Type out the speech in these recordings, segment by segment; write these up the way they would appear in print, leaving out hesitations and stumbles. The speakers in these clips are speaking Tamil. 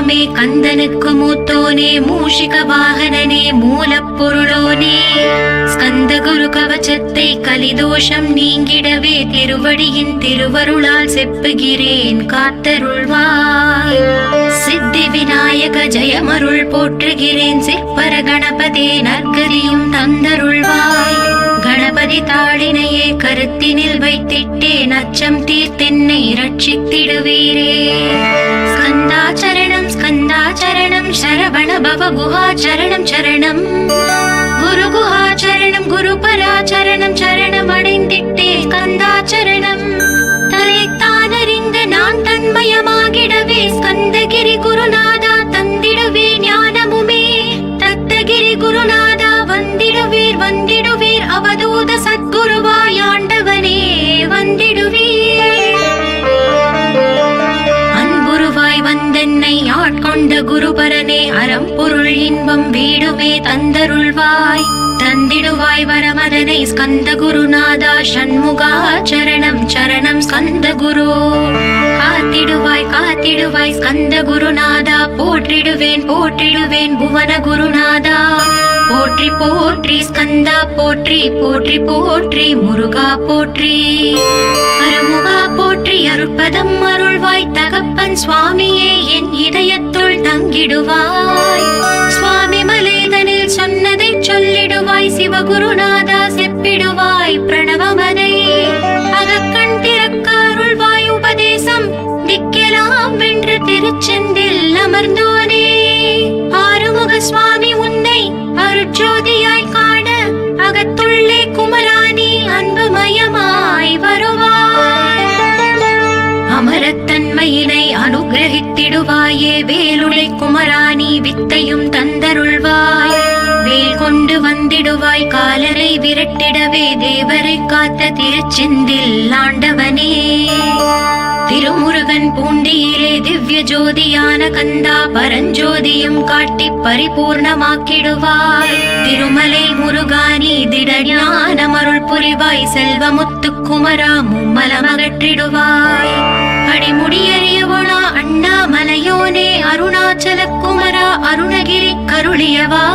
தெய்வமே கந்தனுக்கு மூத்தோனே மூஷிக வாகனனே மூலப்பொருளோனே ஸ்கந்த குரு கவச்சத்தை கலிதோஷம் நீங்கிடவே திருவடியின் திருவருளால் செப்புகிறேன் காத்தருள்வாய். சித்தி விநாயக ஜெயமருள் போற்றுகிறேன் சிற்பர கணபதே நற்கதியும் தந்தருள்வாய். கணபதி தாளினையே கருத்தினில் வைத்திட்டேன் அச்சம் தீர்த்தென்னை ரட்சித்திடுவீரே. ஸ்கந்தாச்சரணம் ஸ்கந்தாச்சரணம் சரவண பவ குஹாச்சரணம் சரணம் குரு குஹாச்சரணம் குரு பராச்சரணம் சரணம் அடைந்திட்டே ஸ்கந்தாச்சரணம். தன்னைத்தானறிந்து நான் தன்மயமாகிடவே ஸ்கந்தகிரி குருநாதா தந்திடுவே ஞானமுமே. தத்தகிரி குருநாதா வந்திடுவீர் வந்திடுவீர் அவதூத சத்குருவாய் ஆண்டவனே வந்திடுவீர். அன்புருவாய் வந்தென்னை ஆட்கொண்ட குருபரனே அறம்பொருள் இன்பம் வீடுமே தந்தருள்வாய். தந்திடுவாய் வரமதனை ஸ்கந்த குருநாதா ஷண்முகா சரணம் சரணம் ஸ்கந்த குரு. காத்திடுவாய் காத்திடுவாய் ஸ்கந்த குருநாதா போற்றிடுவேன் போற்றிடுவேன் புவன குருநாதா. போற்றி போற்றி ஸ்கந்தா போற்றி போற்றி போற்றி முருகா போற்றி. அருமுகா போற்றி அருட்பதம் அருள்வாய் தகப்பன் சுவாமியே என் இதயத்துள் தங்கிடுவாய். சுவாமி மலேதனில் சொன்னதை சொல்லிடுவாய் சிவகுருநாதா செப்பிடுவாய் பிரணவமதை. அகக்கண் திறக்க அருள்வாய் உபதேசம் திக்கெல்லாம் வென்று திருச்செந்தில் அமர்ந்தோனே. ஆறுமுக சுவாமி உன்னை அருட்ஜோதியாய் காண அகத்துள்ளே குமராணி அன்புமயமாய் வருவாய். அமரத்தன்மையினை அனுகிரகித்திடுவாயே வேலுளை குமராணி வித்தையும் தந்தருள்வாய். வேல் கொண்டு வந்திடுவாய் காலரை விரட்டிடவே தேவரை காத்த திருச்செந்தில் ஆண்டவனே. திருமுருகன் பூண்டியிலே திவ்ய ஜோதியான கந்தா பரஞ்சோதியும் காட்டி பரிபூர்ணமாக்கிடுவாய். திருமலை முருகானி திடஞானமருள் புரிவாய் செல்வமுத்து குமரா மும்மலமகற்றிடுவாய். அடிமுடியறியவளா அண்ணாமலையோனே அருணாச்சல குமரா அருணகிரி கருளியவா.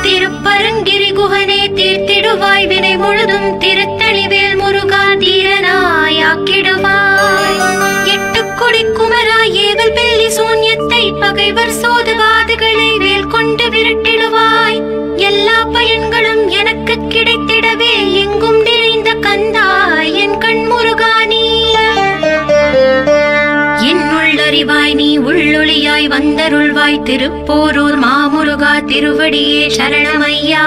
திருப்பரங்கிரி குகனே தீர்த்திடுவாய் வினை முழுதும் திருத்தணிவேல் முருகா தீரனாயாக்கிடுவாய். எட்டுக்குடி குமரா ஏவல் பெல்லி சூன்யத்தை பகைவர் சோதுவாதுகளை வேல் கொண்டு விரட்டிடுவாய். எல்லா பயன்களும் எனக்கு கிடைத்திடவே எங்கும் நிறைந்த கந்தா என் கண் முருகானி. என்னுள்ளறிவாய் நீ உள்ளொளியாய் வந்தருள்வாய் திருப்போரூர் மாமுருகா திருவடியே சரணமையா.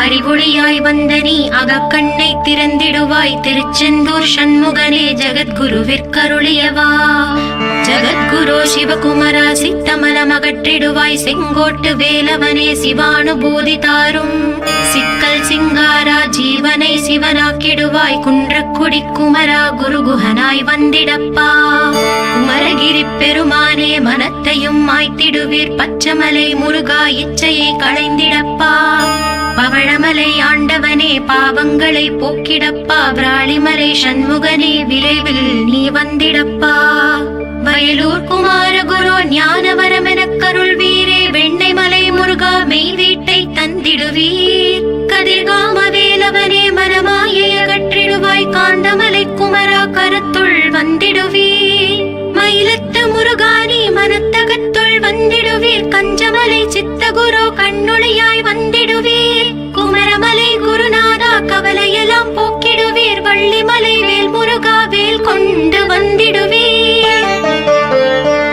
அறிவொளியாய் வந்த நீ அகக்கண்ணை திறந்திடுவாய் திருச்செந்தூர் சண்முகனே ஜகத்குருவிற்கருளியவா. ஜகத்குரு சிவகுமரா சித்தமலம் அகற்றிடுவாய் செங்கோட்டு வேலவனே சிவானுபூதி தாரும். சிக்கல் சிங்காரா ஜீவனை சிவனாக்கிடுவாய் குன்றக்குடி குமரா குருகுஹனாய் வந்திடப்பா. குமரகிரி பெருமானே மனத்தையும் மாய்த்திடுவீர் பச்சமலை முருகா இச்சையை களைந்திடப்பா. பவழமலை ஆண்டவனே பாவங்களை போக்கிடப்பா. விராளிமலை சண்முகனே விரைவில் நீ வந்திடப்பா. வயலூர் குமாரகுரு ஞானவரமெனக் கருள்வீரே வெண்ணைமலை முருகா மெய் வீட்டை தந்திடுவீர். கதிர்காம வேலவனே மனமாயை அகற்றிடுவாய் காந்தமலை குமரா கருத்துள் வந்திடுவீர். மயிலத்து முருகானி மனத்தகத்துள் வந்திடுவீர். கஞ்சமலை சித்தகுரு கண்ணுளியாய் வந்திடுவீர். குமரமலை குருநாதா கவலையெல்லாம் போக்கிடுவீர். வள்ளிமலை வேல் முருகா வேல் கொண்டு வந்திடுவீர்.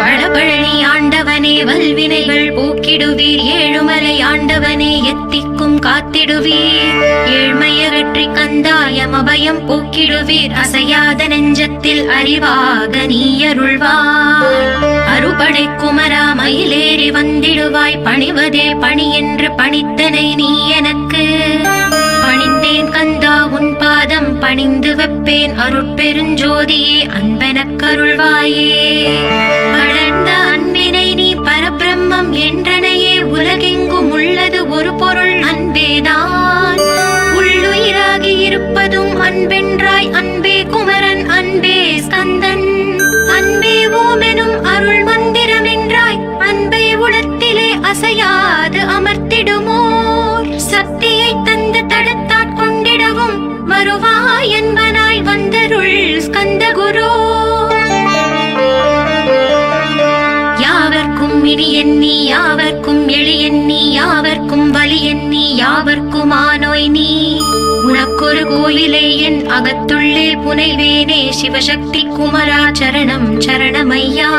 பழபழனி ஆண்டவனே வல்வினைகள் போக்கிடுவீர். ஏழுமலை ஆண்டவனே எத்திக்கும் காத்திடுவீர். ஏழ்மையகற்றி கந்தாயம் அபயம் போக்கிடுவீர். அசையாத நெஞ்சத்தில் அறிவாக நீ அருள்வாய். அறுபடை குமரா மயிலேறி வந்திடுவாய். பணிவதே பணி என்று பணித்தனை நீ எனக்கு. பணிந்தேன் கந்தா உன் பாதம் பணிந்து வைப்பேன் அருட்பெருஞ்சோதியே அன்பெனக் கருள்வாயே. வளர்ந்த அன்பினை நீ பரபிரம்மம் என்றனையே உலகெங்கும் உள்ளது ஒரு பொருள் அன்பேதான். உள்ளுயிராகி இருப்பதும் அன்பென்றாய் அன்பே குமரன் அன்பே ஸ்கந்தன் அன்பே ஓமெனும் அருள் மந்திர வந்திடுமோர் சக்தியை தந்து தடுத்தாற் கொண்டிடவும் வருவாய் என்பனாய் வந்தருள் ஸ்கந்த குரு. யாவர்க்கும் இனி எண்ணி யாவர்க்கும் எளி எண்ணி யாவர்க்கும் வலி எண்ணி யாவர்க்கும் ஆனோய் நீ. உனக்கொரு கோயிலே என் அகத்துள்ளே புனைவேனே சிவசக்தி குமரா சரணம் சரணமையா.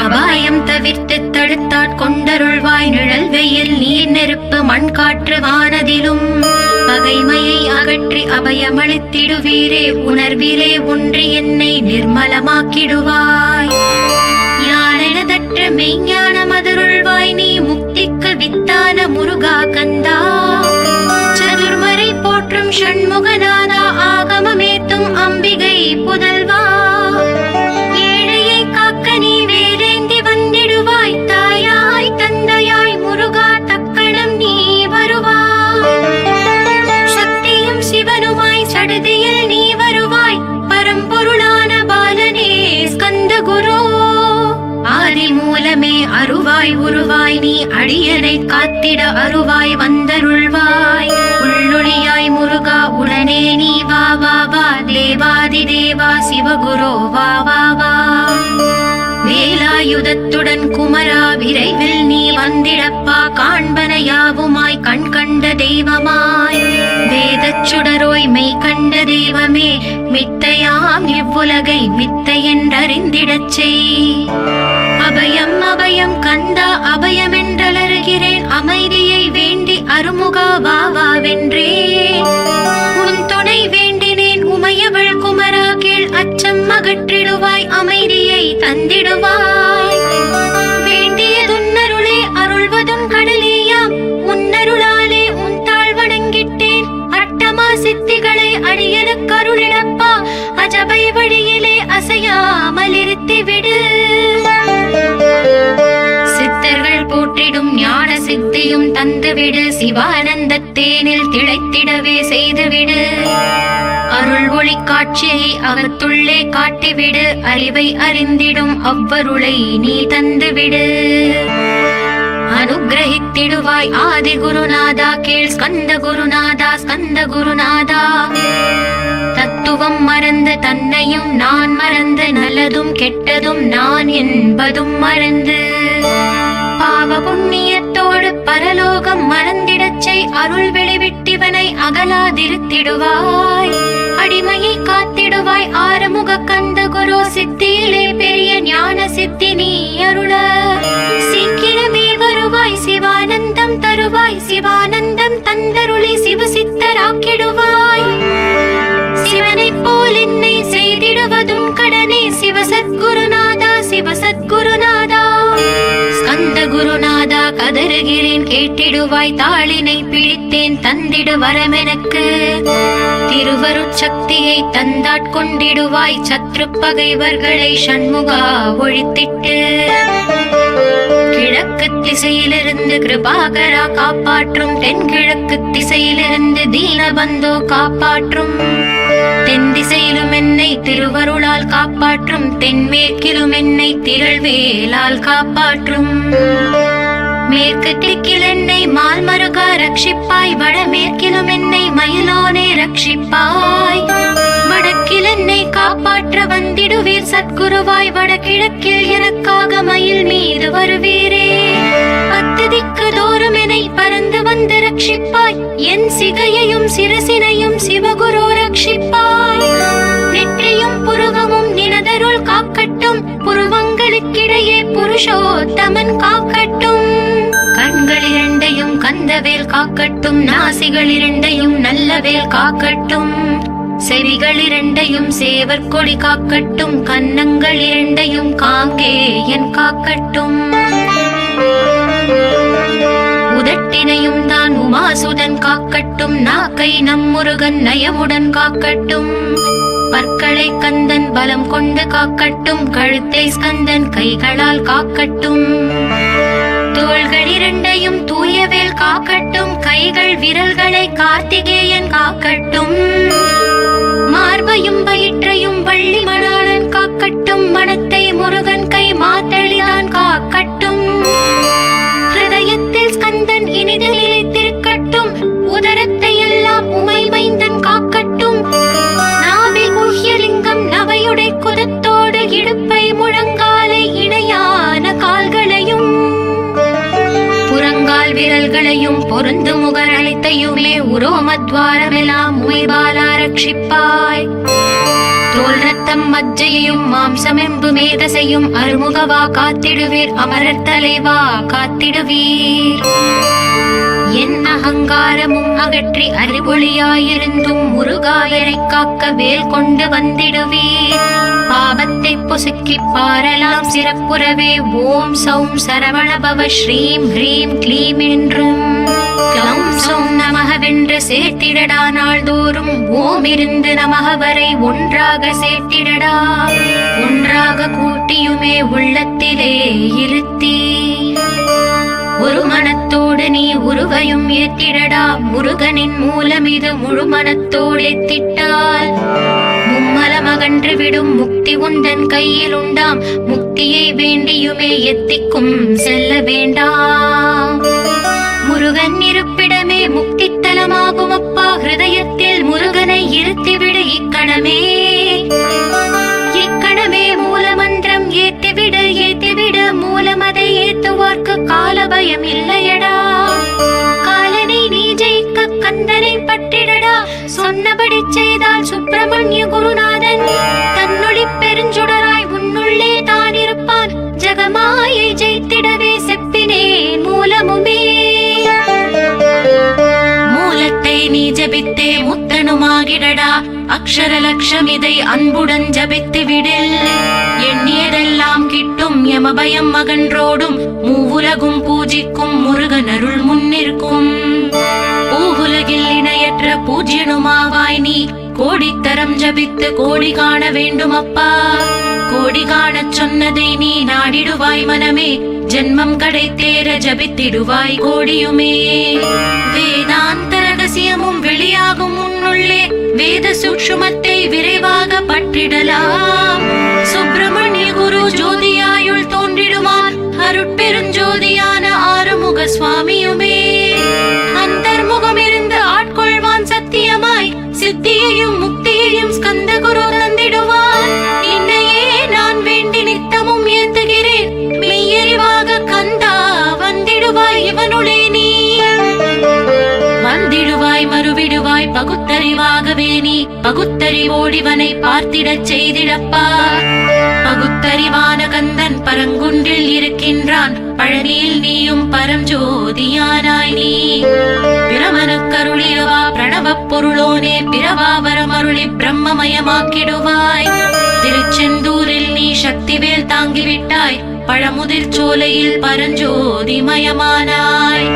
அபாயம் தவிர்த்து தடுத்தாற் கொண்டருள்வாய் நிழல் வெயில் நீர் நெருப்பு மண் காற்று வானதிலும். பகைமையை அகற்றி அபயமளித்திடுவீரே உணர்விலே ஒன்றி என்னை நிர்மலமாக்கிடுவாய். யானெனதற்ற மெய்ஞான மதுருள்வாய் நீ முக்திக்கு வித்தான முருகா கந்தா. சதுர்மறை போற்றும் ஷண்முகநாதா ஆகமமேத்தும் அம்பிகை புதல்வா. ஏழையை காக்க நீ வேலேந்தி வந்திடுவாய் தாயாய் தந்தையாய் முருகா தக்கணம் நீ வருவாய். சக்தியும் சிவனுமாய் சடுதியில் நீ வருவாய் பரம்பொருளான பாலனே ஸ்கந்த குரு. ஆதி மூலமே அருவாய் உருவாய் நீ அடியனை காத்திட அருவாய் வந்தருள்வாய். உள்ளொளியாய் முருகா உடனே நீ வா வா வா தேவாதி தேவா சிவகுரு வா வா வா. வேலாயுதத்துடன் குமரா விரைவில் நீ வந்திடப்பா காண்பன யாவுமாய் கண் கண்ட தெய்வமாய். வேதச் சுடரோய் மெய் கண்ட தெய்வமே மித்தையாம் இவ்வுலகை மித்தை என்றறிந்திடச் செய். அபயம் அபயம் கந்தா அபயம் என்றலறுகிறேன் அமைதியை வேண்டி அருமுகா வா வா வென்றேன். உன் துணை வேண்டினேன் உமையவள் குமரா கீழ் அச்சம் அகற்றிடுவாய் அமைதியை தந்திடுவாய். வேண்டியதுன்னருளே அருள்வதும் கடலேயாம் உன்னருளாலே உன் தாழ் வணங்கிட்டேன். அட்டமா சித்திகளை அடியனுக்கு அருளிடப்பா அஜபை வழியிலே அசையாமல் இருத்திவிடு. சித்தர்கள் போற்றிடும் ஞான சித்தியும் தந்துவிடு சிவானந்த தேனில் திளைத்திடவே செய்துவிடு. அருள் ஒளி காட்சியை அகத்துள்ளே காட்டிவிடு அறிவை அறிந்திடும் அவ்வருளை நீ தந்துவிடு. அனுகிரகித்திடுவாய் ஆதி குருநாதா கீழ் ஸ்கந்த குருநாதா ஸ்கந்த குருநாதா. தத்துவம் மறந்து தன்னையும் நான் மறந்து நல்லதும் கெட்டதும் நான் என்பதும் மறந்து பாவ புண்ணியத்தோடு பரலோகம் மறந்திடச்சை அருள் வெளிவிட்டிவனை அகலாதிருத்திடுவாய். அடிமையை காத்திடுவாய் ஆறுமுக கந்த குரு சித்தியிலே பெரிய ஞான சித்தி நீ அருள. சீக்கிரமே வருவாய் சிவானந்தம் தருவாய் சிவானந்தம் தந்தருளி சிவசித்தராக்கிடுவாய். சிவனை போல் என்னை செய்திடுவதும் கடனே சிவசத்குருநாதா சிவசத்குருநாதா. ஸ்கந்த குருநாதா கதறுகிறேன் கேட்டிடுவாய் தாளினை பிடித்தேன் தந்திடு வரமெனக்கு. திருவருட்சக்தியை தந்தாட்கொண்டிடுவாய் சத்ரு பகைவர்களை ஷண்முகா ஒழித்திட்டு. கிழக்கு திசையிலிருந்து கிருபாகரா காப்பாற்றும் தென்கிழக்கு திசையிலிருந்து தீனபந்தோ காப்பாற்றும். தென் திசையிலும் என்னை திருவருளால் காப்பாற்றும் தென்மேற்கிலும் என்னை திரள்வேலால் காப்பாற்றும். மேற்கு திக்கில் என்னை மால்மருகா ரட்சிப்பாய் வடமேற்கிலும் என்னை மயிலோனே ரட்சிப்பாய். வடக்கில் என்னை காப்பாற்ற வந்திடுவீர் சத்குருவாய் வடகிழக்கில் எனக்காக மயில் மீது வருவீரே. பத்து திக்கு தோறும் என்னை பறந்து வந்து ரட்சிப்பாய் என் சிகையையும் சிரசினையும் சிவகுரு ரட்சிப்பாய். நெற்றியும் புருவமும் நினதருள் காக்கட்டும் புருவங்களுக்கிடையே புருஷோத்தமன் காக்கட்டும். கண்கள் இரண்டையும் கந்தவேல் காக்கட்டும் நாசிகள் இரண்டையும் நல்லவேல் காக்கட்டும். செவிகள் இரண்டையும் சேவர் கொடி காக்கட்டும் கன்னங்கள் இரண்டையும் காங்கேயன் காக்கட்டும். உதட்டினையும் தான் உமாசுதன் காக்கட்டும் நாக்கை நம் முருகன் நயமுடன் காக்கட்டும். பற்களை கந்தன் பலம் கொண்டு காக்கட்டும் கழுத்தை ஸ்கந்தன் கைகளால் காக்கட்டும். தோள்கள் இரண்டையும் தூயவேல் காக்கட்டும் கைகள் விரல்களை கார்த்திகேயன் காக்கட்டும். மார்பையும் வயிற்றையும் வள்ளி மணாளன் காக்கட்டும் மனத்தை முருகன் கை மாத்தளிதான் காக்கட்டும். ஹிருதயத்தில் ஸ்கந்தன் ரட்சிப்பாய். தோல் ரத்தம் மஜ்ஜையும் மாம்சமெம்பு மேதசையும் அருமுகவா காத்திடுவீர், அமரர் தலைவா காத்திடுவீர். என் அகங்காரமும் அகற்றி அறிவொளியாயிருந்தும் முருகாயரை காக்க வேல் கொண்டு வந்திடுவீர். பாவத்தை பொசுக்கி பாரலாம் சிறப்புறவே ஓம் சௌம் சரவணபவ ஸ்ரீம் ஹ்ரீம் க்ளீம் என்றும் க்ளௌம் சௌம் நமகவென்று சேர்த்திடடா. நாள்தோறும் ஓம் இருந்து நமக வரை ஒன்றாக சேர்த்திடடா. ஒன்றாக கூட்டியுமே உள்ளத்திலே இருத்தி ஒரு மனத்தோடு நீ உருவையும் ஏத்திடடா. முருகனின் மூலம் இது முழு மனத்தோடு ஏத்திட்டால் மும்மலமகன்று விடும் முக்தி உந்தன் கையில் உண்டாம். முக்தியை வேண்டியுமே எத்திக்கும் செல்ல வேண்டாம். முருகன் இருப்பிடமே முக்தி தலமாகும் அப்பா. ஹிருதயத்தில் முருகனை இருத்திவிடு இக்கணமே. இக்கணமே மூலமந்திரம் ஏத்திவிடு ஏத்திவிடு. மூலமதை ஏத்துவார்க்கு கால பயம் இல்லையடா. காலனை நீ ஜெயிக்க கந்தனை பற்றிடடா. சொன்னபடி செய்தால் சுப்பிரமணிய குருநாதன் தன்னொளி பெருஞ்சுடராய் உன்னுள்ளே தான் இருப்பான். ஜகமாயை ஜெயித்திடவே செப்பினேன் மூலமுமே. மூலத்தை நீ ஜபித்தே முத்தனுமாகிடடா. அக்ஷர லட்சம் இதை அன்புடன் ஜபித்து விடில். எண்ணியதெல்லாம் கிட்டும் யமபயம் மகன்றோடும். மூவுலகும் பூஜிக்கும் முருகன் அருள் முன்னிற்கும். பூவுலகில் இணையற்ற பூஜ்யனுமாவாய் நீ. கோடித்தரம் ஜபித்து கோடி காண வேண்டும் அப்பா. கோடி காணச் சொன்னதை நீ நாடிடுவாய் மனமே. ஜென்மம் கடை தேர ஜபித்திடுவாய் கோடியுமே. வேதாந்த ரகசியமும் வெளியாகும் உன்னுள்ளே. வேத சூக்ஷுமத்தை விரைவாக பற்றிடலாம். சுப்பிரமணிய குரு ஜோதியாயுள் தோன்றிடுவான். அருட்பெருஞ்சோதியான ஆறுமுக சுவாமியுமே. அந்தர்முகம் இருந்து ஆட்கொள்வான் சத்தியமாய். சித்தியையும் முக்தியையும் ஸ்கந்த குரு தந்திடுவான். என்னையே நான் வேண்டி நித்தமும் ஏத்துகிறேன். மெய்யறிவாக கந்தா வந்திடுவாய் இவனுளே நீ. வந்திடுவாய் மறுவிடுவாய் பகுத்தறிவாகவே நீ. பகுத்தறிவோடிவனை பார்த்திடச் செய்திடப்பா. பகுத்தறிவான கந்தன் பரங்குன்றில் இருக்கின்றான். பழனியில் நீயும் பரஞ்சோதியானாய் நீ. பிரமனுக்கருளியவா பிரணவப் பொருளோனே. பிறவாவரமருளி பிரம்மமயமாக்கிடுவாய். திருச்செந்தூரில் நீ சக்திவேல் தாங்கிவிட்டாய். பழமுதிர் சோலையில் பரஞ்சோதிமயமானாய்.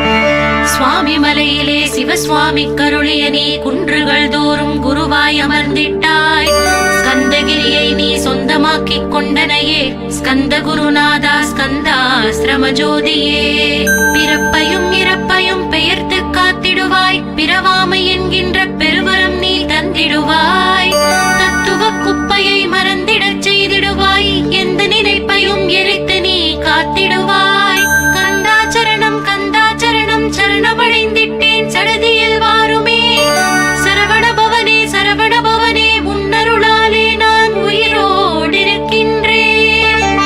சுவாமி மலையிலே சிவசுவாமி கருளிய நீ. குன்றுகள் தோறும் குருவாய் அமர்ந்திட்டாய். ஸ்கந்தகிரியை நீ சொந்தமாக்கிக் கொண்டனையே. ஸ்கந்த குருநாதா ஸ்கந்தாஸ்ரம ஜோதியே. பிறப்பையும் இறப்பையும் பெயர்த்து காத்திடுவாய். பிறவாமை என்கின்ற பெருவரம் நீ தந்திடுவாய். தத்துவ குப்பையை மறந்திடச் செய்திடுவாய். எந்த நினைப்பையும் எரித்து நீ காத்திடுவாய். கந்தாச்சரணம் கந்தாச்சரணம் சரணமடைந்திட்டேன் சடதியில் வாருமே. சரவண பவனே சரவண பவனே உன்னருளாலே நான் உயிரோடிருக்கின்றேன்.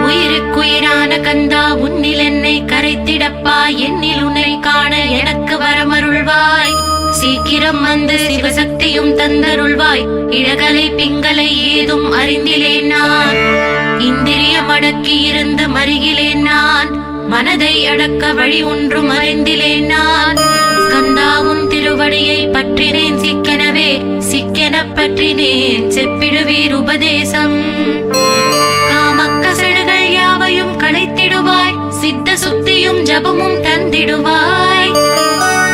உயிருக்குயிரான கந்தா உன்னில் என்னை கரைத்திடப்பா. என்னில் உன்னை காண எனக்கு வரமருள்வாய். சீக்கிரம் வந்து சிவசக்தியும் தந்தருள்வாய். இழகலை பிங்களை ஏதும் அறிந்திலேன் நான். இந்திரியம் அடக்கி இருந்து மருகிலேன் நான். மனதை அடக்க வழி ஒன்றும் அறிந்திலேன் நான். ஸ்கந்தாவும் திருவடியை பற்றினேன் சிக்கெனவே. சிக்கென பற்றினேன் செப்பிடுவீர் உபதேசம். காமக்கசடுகள் யாவையும் களைத்திடுவாய். சித்த சுத்தியும் ஜபமும் தந்திடுவாய்.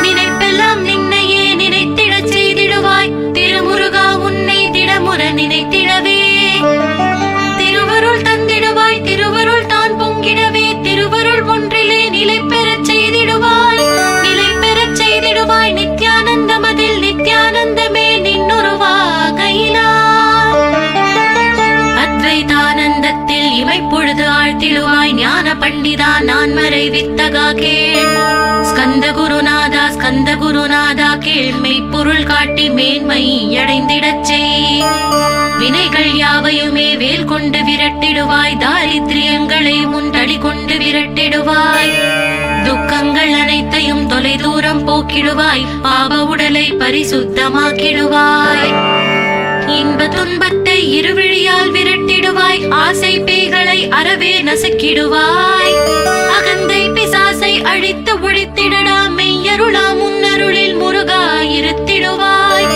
நினைப்பெல்லாம் நின்னையே நினைத்திடச் செய்திடுவாய். திருமுருகா உன்னை திடமுற நினைத்திடவே. திருவருள் தந்திடுவாய். திருவருள் தான் பொங்கிடவே. திருவருள் ஒன்றிலே நிலை பெறச் செய்திடுவாய். நிலை பெறச் செய்திடுவாய். நித்யானந்தமதில் நித்யானந்தமே நின்னுருவாகையினார். அத்வைதானந்தத்தில் இமைப்பொழுது ஆழ்த்திடுவாய். ஞான பண்டிதா நான் மறை வித்தகா கேள். ஸ்கந்த குருநாதா ஸ்கந்த குருநாதா கேள். மெய்ப்பொருள் காட்டி மேன்மை அடைந்திடச் செய். வினைகள் யாவையுமே வேல் கொண்டு விரட்டிடுவாய். தாரித்ரியங்களை முந்தடி கொண்டு விரட்டிடுவாய். துக்கங்கள் அனைத்தையும் தொலை தூரம் போக்கிடுவாய், பாவ உடலை பரிசுத்தமாக்கிடுவாய். இன்ப துன்பத்தை இருவிழியால் விரட்டிடுவாய், ஆசை பேய்களை அறவே நசுக்கிடுவாய். அகந்தை பிசாசை அழித்து ஒழித்திடடா, மெய்யருளா முன்னருளில் முருகா இருத்திடுவாய்.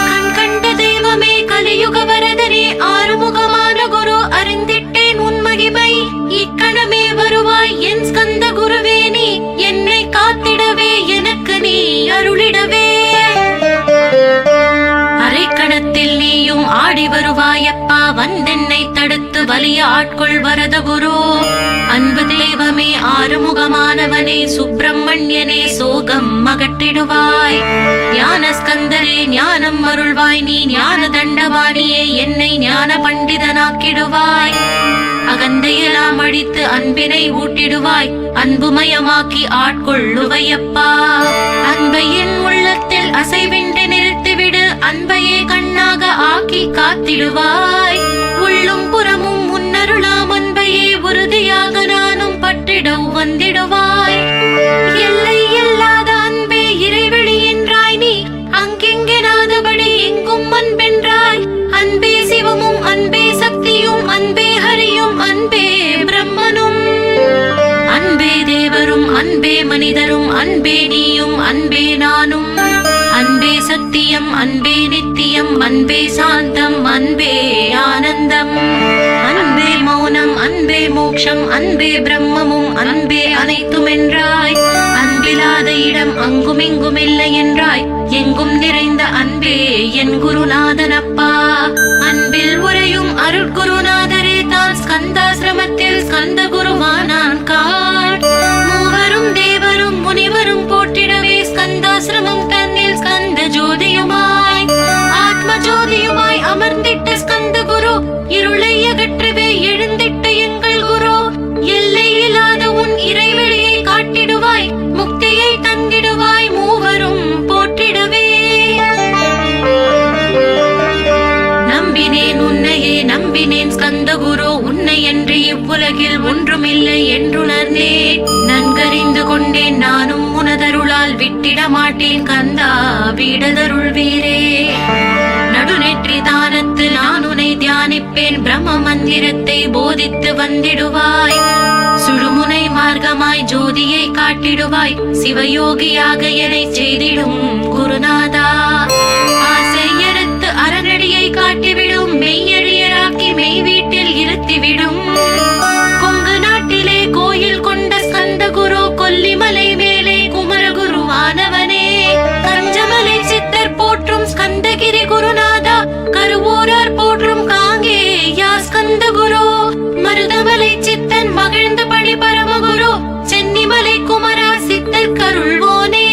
கண் கண்ட தெய்வமே கலியுக வரதனே, ஆறுமுகமான குரு அறிந்திட்டேன் உன் மகிமை. இக்கணமே வருவாய் என் ஸ்கந்த குருவே, நீ என்னை காத்திடவே எனக்கு நீ அருளிடவே. அரைக்கணத்தில் நீயும் ஆடி வருவாயப்பா, வந்தென்னை தடுத்து வலிய ஆட்கொள் வரத குரு. அன்பு தெய்வமே ஆறுமுகமானவனே, சுப்பிரமணியனே சோகம் அகற்றிடுவாய். ஞான ஸ்கந்தரே ஞானம் அருள்வாய், நீ ஞான தண்டவாணியே என்னை ஞான பண்டிதனாக்கிடுவாய். அகந்தையெல்லாம் அழித்து அன்பினை ஊட்டிடுவாய், அன்புமயமாக்கி ஆட்கொள்ளுவையப்பா. அன்பையின் உள்ளத்தில் அசைவின்றி நிறுத்திவிடு, அன்பையே கண்ணாக ஆக்கி காத்திடுவாய். உள்ளும் புறமும் முன்னருளாம் அன்பையே உறுதியாக நானும் பற்றிட வந்திடுவாய். எல்லை இல்லாத அன்பே இறைவழி என்றாய், நீ அங்கெங்கெனாதபடி எங்கும் அன்பென்றாய். அன்பே சிவமும் அன்பே சக்தியும் அன்பே ஹரியும் அன்பே பிரம்மனும். அன்பே தேவரும் அன்பே மனிதரும் அன்பே நீயும் அன்பே நானும். அன்பே சத்தியம் அன்பே நித்தியம் அன்பே சாந்தம் அன்பே ஆனந்தம். அன்பே மௌனம் அன்பே மோட்சம் அன்பே பிரம்மமும் அன்பே அனைத்தும் என்றாய். அன்பிலாத இடம் அங்கும் இங்கும் இல்லை என்றாய், எங்கும் நிறைந்த அன்பே என் குருநாதனப்பா. அன்பில் உரையும் அருட்குருநாதரே தான் ஸ்கந்தாசிரமத்தில் ஸ்கந்த குருவானான் காட். மூவரும் தேவரும் முனிவரும் போற்றிடவே ஸ்கந்தாசிரமம் தன்னில் ஸ்கந்த ஜோதியுமாய் ஆத்ம ஜோதியுமாய் அமர்ந்திட்ட ஸ்கந்த குரு, இருளை அகற்றவே எழுந்திட்ட எங்கள் குரு. எல்லை இல்லாத உன் இறைவெளியை காட்டிடுவாய், முக்தியை தந்திடுவாய், மூவரும் போற்றிடவே. நம்பினேன் உன்னையே நம்பினேன் ஸ்கந்த குரு, உன்னை என்று இவ்வுலகில் ஒன்றுமில்லை என்றுணர்ந்தேன். நன்கறிந்து கொண்டேன் நானும் உனதருளால் விட்டிட மாட்டேன் கந்தா வீடதருள் வீரே. நடுநெற்றி தானத்து நான் உன்னை தியானிப்பேன், பிரம்ம மந்திரத்தை போதித்து வந்திடுவாய். சுழுமுனை மார்க்கமாய் ஜோதியை காட்டிடுவாய், சிவயோகியாக என்னை செய்திடும் குருநாதா. ஆசை அறுத்து அறநடியை காட்டிவிடும், மெய்யழியராக்கி மெய் வீட்டில் இருத்திவிடும். கொங்கு நாட்டிலே கோயில் கொண்ட ஸ்கந்த குரு, கொல்லிமலை மேலே குமரகுருவானவனே. கஞ்சமலை சித்தர் போற்றும் ஸ்கந்தகிரி குருநாதா, கருவூரார் போற்றும் காங்கேயா ஸ்கந்த குரு. மருதமலை சித்தன் மகிழ்ந்த பழி பரமகுரு, சென்னிமலை குமரா சித்தர் கருள்வோனே.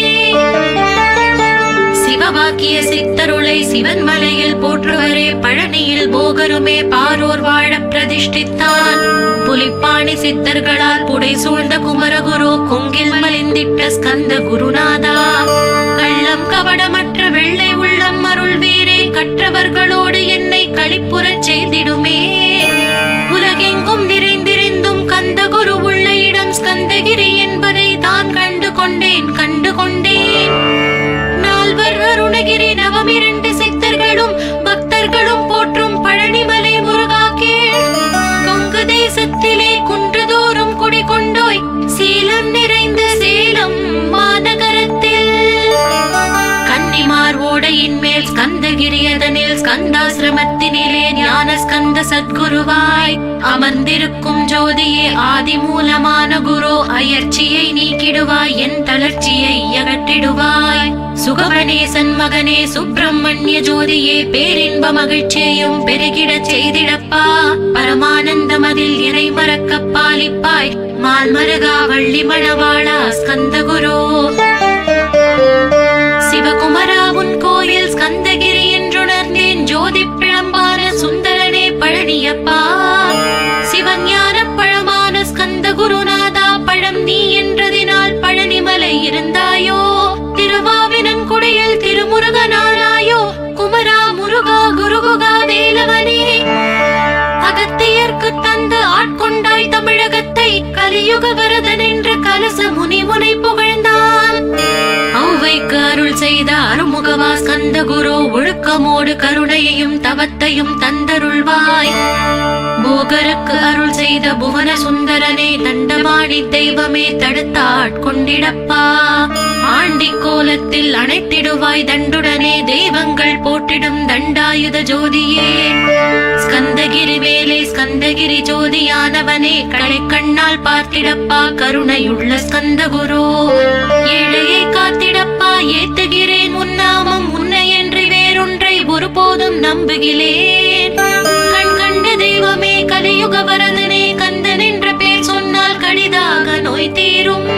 சிவவாக்கிய சித்தருளை சிவன் மலையில் போற்றுவரே, பழனியில் போகருமே பாரோர் வாழ பிரதிஷ்டித்தான். புலிப்பாணி சித்தர்களால் புடை சூழ்ந்த குமரகுரு, கொங்கில் மலிந்திட்ட ஸ்கந்த குருநாதா. கள்ளம் கபடமற்ற வெள்ளை உள்ளம் அருள் வீரே, கற்றவர்களோடு என்னை களிப்புறச் செய்திடுமே. உலகெங்கும் நிறைந்திருந்தும் கந்த குரு உள்ள இடம் ஸ்கந்தகிரி என்பதை தான் கண்டு கொண்டேன் கண்டு கொண்டேன். நால்வர் அருணகிரி நவமிரண்டு சித்தர்களும் பக்தர்களும் போற்றும் பழனிமலை முருகா கேள். கொங்கு தேசத்திலே குன்றுதோறும் குடிகொண்டோய், சீலம் நிறைந்த சேலம் மாநகரத்தில். கன்னிமார் ஓடையின் மேல் ஸ்கந்தகிரி, அதனில் ஸ்கந்தாசிரமத்தினிலே ஞான ஸ்கந்த சத்குருவாய் அமர்ந்திருக்கும் ஜோதியே ஆதி மூலமான குரு. அயற்சியை நீக்கிடுவாய், என் தளர்ச்சியை அகற்றிடுவாய். சுகவனேசன் மகனே சுப்பிரமணிய ஜோதியே, பேரின்ப மகிழ்ச்சியையும் பெருகிடச் செய்திடப்பா. பரமானந்தம் அதில் இறை மறக்க பாலிப்பாய், மால்மருகா வள்ளி மணவாளா ஸ்கந்த குரு. சிவகுமரா உன் கோயில் ஸ்கந்தகிரி என்றுணர்ந்தேன், ஜோதி பிழம்பான சுந்தரனே பழனியப்பா. சிவஞான பழமான ஸ்கந்த குருநாதா, பழம் நீ என்றதினால் பழனிமலை இருந்தாயோ. திருவாவினன் குடையில் திருமுருகனானாயோ, குமரா முருகா குருகுகா வேலவனே. அகத்தியர்க்கு தந்து ஆட்கொண்டாய் தமிழகத்தை, கலியுக வரதன் என்ற கலச முனிமுனை குரு ஒழுக்கமோடு கருணையையும் தவத்தையும் தந்தருள்வாய். போகருக்கு அருள் செய்த புவன சுந்தரனே தண்டமாடி தெய்வமே தடுத்தாட்கொண்டிடப்பா. ஆண்டி கோலத்தில் அணைத்திடுவாய் தண்டுடனே தெய்வங்கள் போற்றிடும் தண்டாயுத ஜோதியே. ஸ்கந்தகிரி வேலே ஸ்கந்தகிரி ஜோதியானவனே களை கண்ணால் பார்த்திடப்பா கருணையுள்ள ஸ்கந்தகுரு. ஏழையை காத்திடப்பா ஏத்துகிறேன் உன்னாமம் உன்னை என்று வேறொன்றை ஒருபோதும் நம்புகிறேன். கண் கண்ட தெய்வமே கலியுக வரதனே கந்தன் என்ற பேர் சொன்னால் கடிதாக நோய் தீரும்.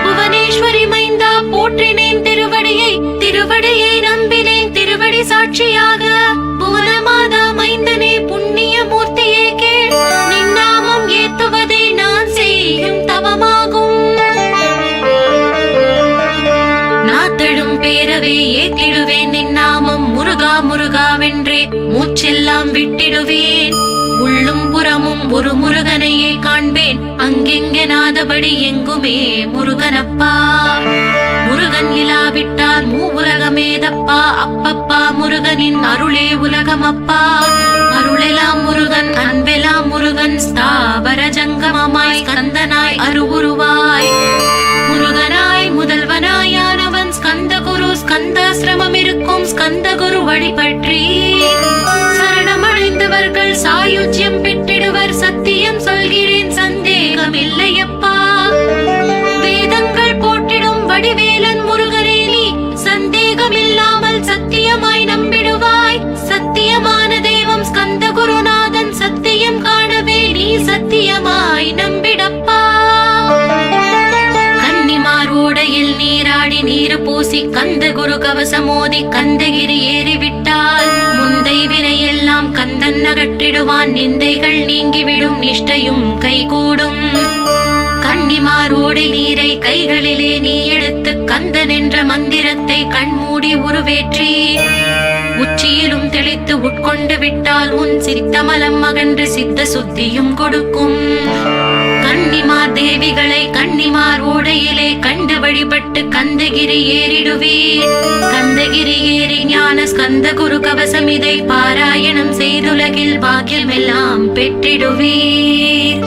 புவனேஸ்வரி மைந்தா போற்றினேன் திருவடியை திருவடியை நம்பினேன் திருவடி சாட்சியாக. புவனமாதா மைந்தனே புண்ணிய மூர்த்தியே கேள் நின்னாமம் ஏத்துவதே நான் செய்யும் தவமாகும். நாத்தழும் பேரவே ஏத்திடுவேன் நின்னாமம் முருகா முருகாவென்றே மூச்செல்லாம் விட்டிடுவேன். உள்ளும் புறமும் ஒரு முருகனையே காண்பேன் அங்கெங்கெனாதபடி எங்குமே முருகனப்பா. முருகன் இலாவிட்டால் மூவுலகமேதப்பா. அப்பப்பா முருகனின் அருளே உலகமப்பா. அருளெல்லாம் முருகன் அன்பெல்லாம் முருகன் ஸ்தாவர ஜங்கமமாய் ஸ்கந்தனாய் அருவுருவாய். முருகனாய் முதல்வனாயானவன் ஸ்கந்தகுரு. ஸ்கந்தாசிரமம் இருக்கும் ஸ்கந்தகுரு வழிபற்றி சரணமடைந்தவர்கள் சாயுஜ்யம் பெற்றிடுவர். சத்தியம் சொல்கிறேன் சந்தேகம் இல்லையப்பா. வேதங்கள் போற்றிடும் வடிவேலன் முருகனே நீ சந்தேகம் இல்லாமல் சத்தியமாய் நம்பிடுவாய். சத்தியமான தெய்வம் ஸ்கந்தகுருநாதன் சத்தியம் காணவே நீ சத்தியமாய் நம்பிடப்பா. கன்னிமார் ஓடையில் நீராடி நீரு பூசி கந்தகுரு கவசமோதி கந்தகிரி ஏறிவிட்டால் முந்தை வினையெல்லாம் கந்தன் அகற்றிடுவான். நிந்தைகள் நீங்கிவிடும் நிஷ்டையும் கைகூடும். கன்னிமாரோடை நீரை கைகளிலே நீ எடுத்து கந்தன் என்ற மந்திரத்தை கண்மூடி உருவேற்றி உச்சியிலும் தெளித்து உட்கொண்டு விட்டால் உன் சித்தமலம் அகன்று சித்த சுத்தியும் கொடுக்கும். கன்னிமார் தேவிகளை கன்னிமார் ஓடையிலே கண்டு வழிபட்டு கந்தகிரி ஏறிடுவீர். கந்தகிரி ஏறி ஞான ஸ்கந்த குரு கவசம் இதை பாராயணம் செய்துலகில் பாக்கியமெல்லாம் பெற்றிடுவீர்.